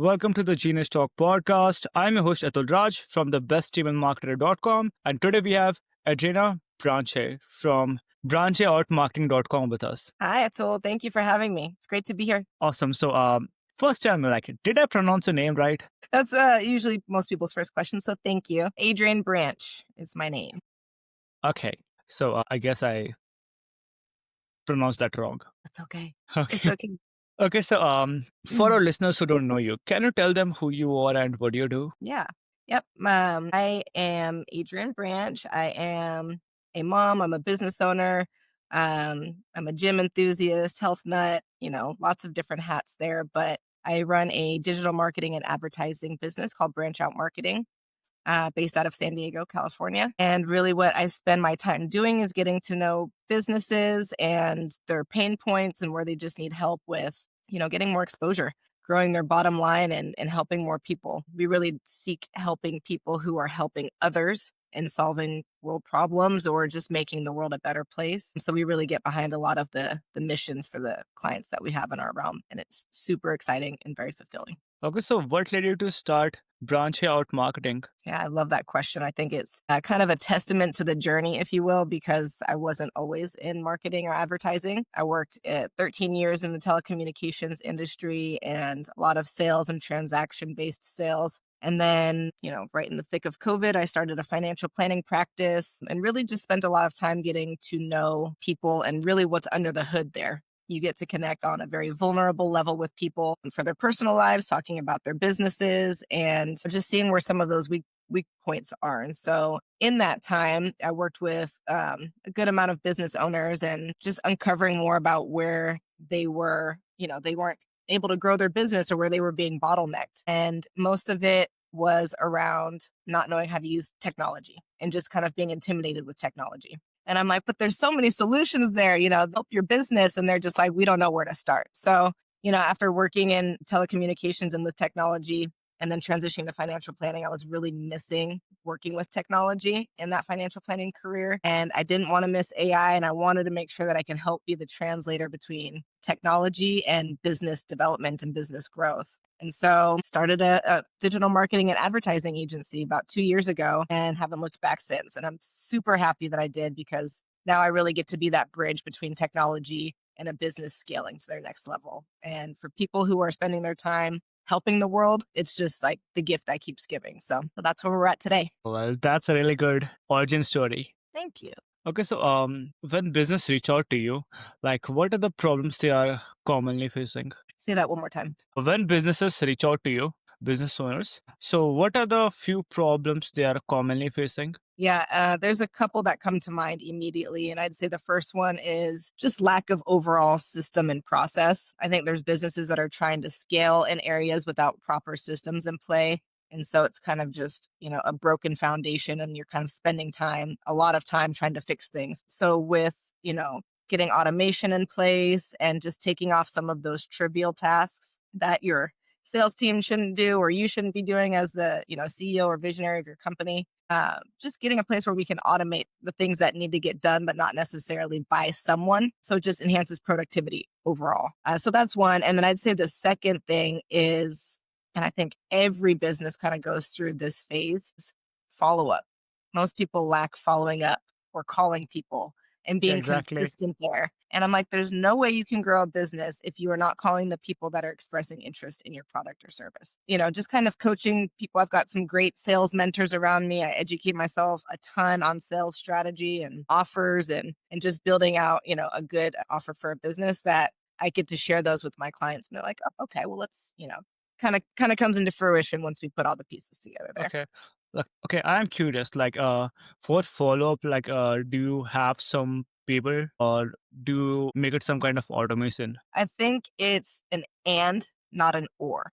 Welcome to the Genius Talk podcast. I'm your host Atul Raj from the bestteamentmarketer.com, and today we have Adriana Branche from brancheoutmarketing.com with us. Hi, Atul. Thank you for having me. It's great to be here. Awesome. So, first time, did I pronounce your name right? That's usually most people's first question, so thank you. Adrian Branch is my name. Okay. So, I guess I pronounced that wrong. That's okay. Okay. It's okay. Okay. So, for our listeners who don't know you, can you tell them who you are and what do you do? Yeah. Yep. I am Adrian Branch. I am a mom. I'm a business owner. I'm a gym enthusiast, health nut, lots of different hats there. But I run a digital marketing and advertising business called Branch Out Marketing, based out of San Diego, California. And really what I spend my time doing is getting to know businesses and their pain points and where they just need help with, getting more exposure, growing their bottom line and helping more people. We really seek helping people who are helping others and solving world problems or just making the world a better place. So we really get behind a lot of the missions for the clients that we have in our realm. And it's super exciting and very fulfilling. Okay. So, what led you to start Branche Out Marketing? Yeah, I love that question. I think it's kind of a testament to the journey, if you will, because I wasn't always in marketing or advertising. I worked 13 years in the telecommunications industry and a lot of sales and transaction-based sales. And then, right in the thick of COVID, I started a financial planning practice and really just spent a lot of time getting to know people and really what's under the hood there. You get to connect on a very vulnerable level with people for their personal lives, talking about their businesses, and just seeing where some of those weak points are. And so in that time, I worked with a good amount of business owners and just uncovering more about where they were, they weren't able to grow their business or where they were being bottlenecked. And most of it was around not knowing how to use technology and just kind of being intimidated with technology. And I'm like, but there's so many solutions there, help your business. And they're just like, we don't know where to start. So, after working in telecommunications and with technology and then transitioning to financial planning, I was really missing working with technology in that financial planning career. And I didn't want to miss AI. And I wanted to make sure that I could help be the translator between technology and business development and business growth. And so started a digital marketing and advertising agency about 2 years ago and haven't looked back since. And I'm super happy that I did because now I really get to be that bridge between technology and a business scaling to their next level. And for people who are spending their time helping the world, it's just like the gift that keeps giving. So that's where we're at today. Well, that's a really good origin story. Thank you. Okay, so when business reach out to you, what are the problems they are commonly facing? Say that one more time. When businesses reach out to you, business owners, so what are the few problems they are commonly facing? Yeah, there's a couple that come to mind immediately. And I'd say the first one is just lack of overall system and process. I think there's businesses that are trying to scale in areas without proper systems in play. And so it's kind of just, a broken foundation and you're kind of spending a lot of time trying to fix things. So with, getting automation in place and just taking off some of those trivial tasks that your sales team shouldn't do or you shouldn't be doing as the, CEO or visionary of your company. Just getting a place where we can automate the things that need to get done, but not necessarily by someone. So it just enhances productivity overall. So that's one. And then I'd say the second thing is, and I think every business kind of goes through this phase, is follow up. Most people lack following up or calling people and being Exactly. consistent there. And I'm like, there's no way you can grow a business if you are not calling the people that are expressing interest in your product or service. Just kind of coaching people. I've got some great sales mentors around me. I educate myself a ton on sales strategy and offers and just building out, a good offer for a business that I get to share those with my clients. And they're like, oh, okay, well, let's, kind of comes into fruition once we put all the pieces together there. Okay. Okay, I'm curious. For follow up, do you have some people or do you make it some kind of automation? I think it's an and, not an or.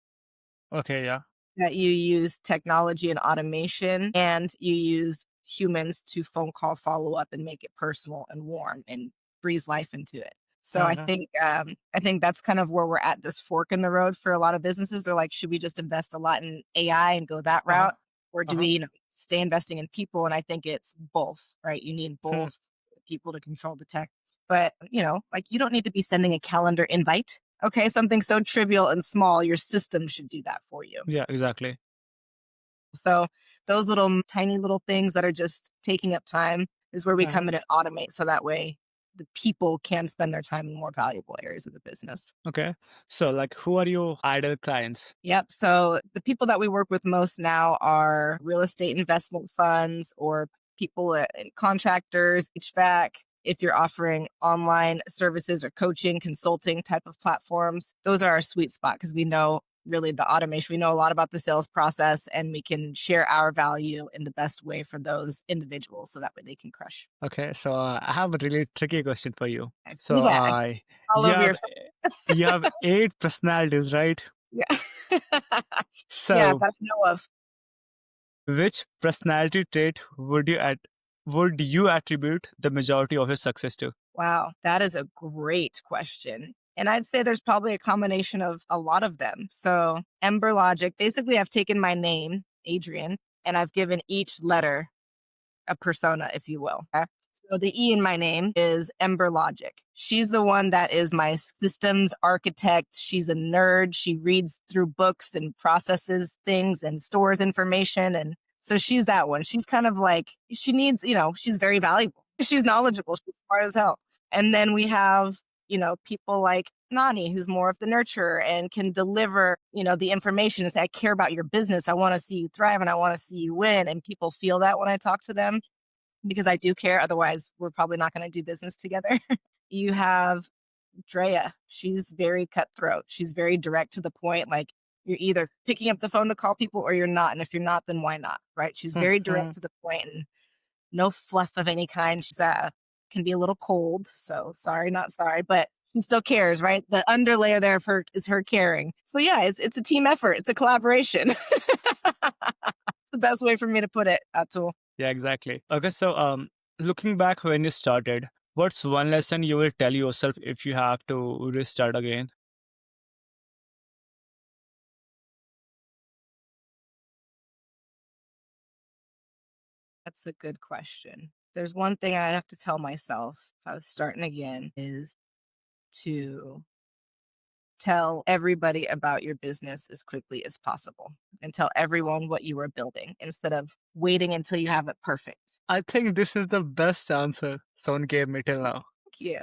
Okay, yeah. That you use technology and automation and you use humans to phone call follow up and make it personal and warm and breathe life into it. So I Uh-huh. think that's kind of where we're at this fork in the road for a lot of businesses. They're like, should we just invest a lot in AI and go that Uh-huh. route? Or do Uh-huh. we, stay investing in people? And I think it's both, right? You need Hmm. both people to control the tech. But, you don't need to be sending a calendar invite Okay, something so trivial and small, your system should do that for you. Yeah, exactly. So those little tiny little things that are just taking up time is where we Uh-huh. come in and automate so that way the people can spend their time in more valuable areas of the business. Okay. So, like, who are your ideal clients? Yep. So the people that we work with most now are real estate investment funds or people, contractors, HVAC. If you're offering online services or coaching, consulting type of platforms, those are our sweet spot because we know really the automation. We know a lot about the sales process and we can share our value in the best way for those individuals so that way they can crush. Okay. So, I have a really tricky question for you. I see So, that. I see all you over your have face. you have 8 personalities, right? Yeah. Yeah, So, that I know of. which personality trait would you attribute the majority of your success to? Wow, that is a great question. And I'd say there's probably a combination of a lot of them. So, Ember Logic, basically, I've taken my name, Adrian, and I've given each letter a persona, if you will. Okay? So, the E in my name is Ember Logic. She's the one that is my systems architect. She's a nerd. She reads through books and processes things and stores information. And so she's that one. She's kind of like, she needs, she's very valuable. She's knowledgeable. She's smart as hell. And then we have, people like Nani, who's more of the nurturer and can deliver, the information and say, I care about your business. I want to see you thrive and I want to see you win. And people feel that when I talk to them because I do care. Otherwise, we're probably not going to do business together. You have Drea. She's very cutthroat. She's very direct to the point. Like you're either picking up the phone to call people or you're not. And if you're not, then why not? Right. She's very direct Mhm. to the point and no fluff of any kind. She's can be a little cold. So sorry, not sorry, but she still cares, right? The underlayer there of her is her caring. So yeah, it's a team effort. It's a collaboration. It's the best way for me to put it, Atul. Yeah, exactly. Okay, so looking back when you started, what's one lesson you will tell yourself if you have to restart again? That's a good question. There's one thing I'd have to tell myself if I was starting again is to tell everybody about your business as quickly as possible and tell everyone what you are building instead of waiting until you have it perfect. I think this is the best answer someone gave me till now. Thank you.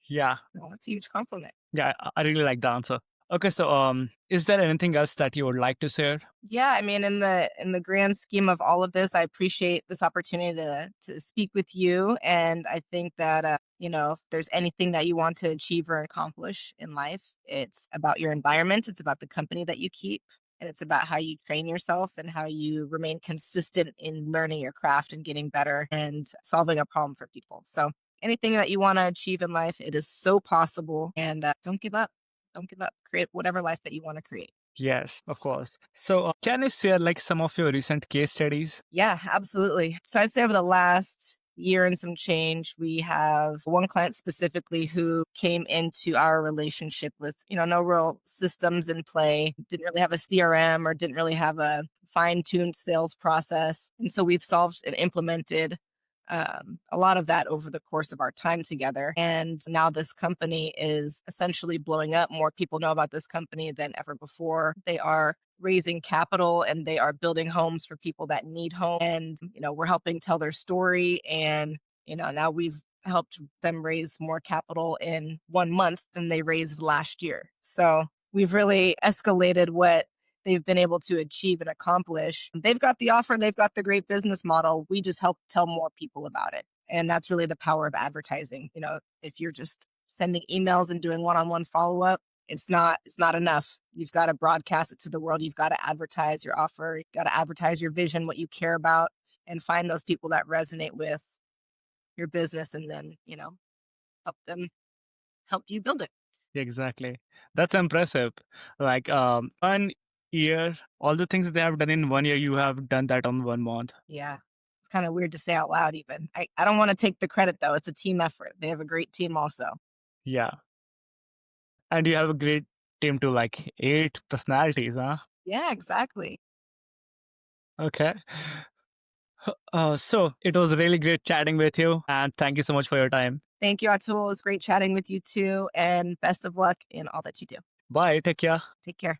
Yeah, Well, that's a huge compliment. yeah, I really like the answer. Okay, so is there anything else that you would like to share? Yeah, I mean, in the grand scheme of all of this, I appreciate this opportunity to speak with you, and I think that if there's anything that you want to achieve or accomplish in life, it's about your environment, it's about the company that you keep, and it's about how you train yourself and how you remain consistent in learning your craft and getting better and solving a problem for people. So anything that you want to achieve in life, it is so possible, and don't give up. Don't give up. Create whatever life that you want to create. Yes, of course. So can you share like some of your recent case studies? Yeah, absolutely. So I'd say over the last year and some change, we have one client specifically who came into our relationship with, no real systems in play, didn't really have a CRM or didn't really have a fine-tuned sales process. And so we've solved and implemented a lot of that over the course of our time together. And now this company is essentially blowing up. More people know about this company than ever before. They are raising capital and they are building homes for people that need homes. And, we're helping tell their story. And, now we've helped them raise more capital in 1 month than they raised last year. So we've really escalated what they've been able to achieve and accomplish. They've got the offer, they've got the great business model. We just help tell more people about it. And that's really the power of advertising. If you're just sending emails and doing one-on-one follow-up, it's not enough. You've got to broadcast it to the world. You've got to advertise your offer. You've got to advertise your vision, what you care about, and find those people that resonate with your business and then, help them help you build it. Exactly. That's impressive. Like 1 year, all the things they have done in 1 year, you have done that on 1 month. Yeah. It's kind of weird to say out loud, even. I don't want to take the credit, though. It's a team effort. They have a great team, also. Yeah. And you have a great team to like 8 personalities, huh? Yeah, exactly. Okay. So it was really great chatting with you, and thank you so much for your time. Thank you, Atul. It was great chatting with you too. And best of luck in all that you do. Bye. Take care. Take care.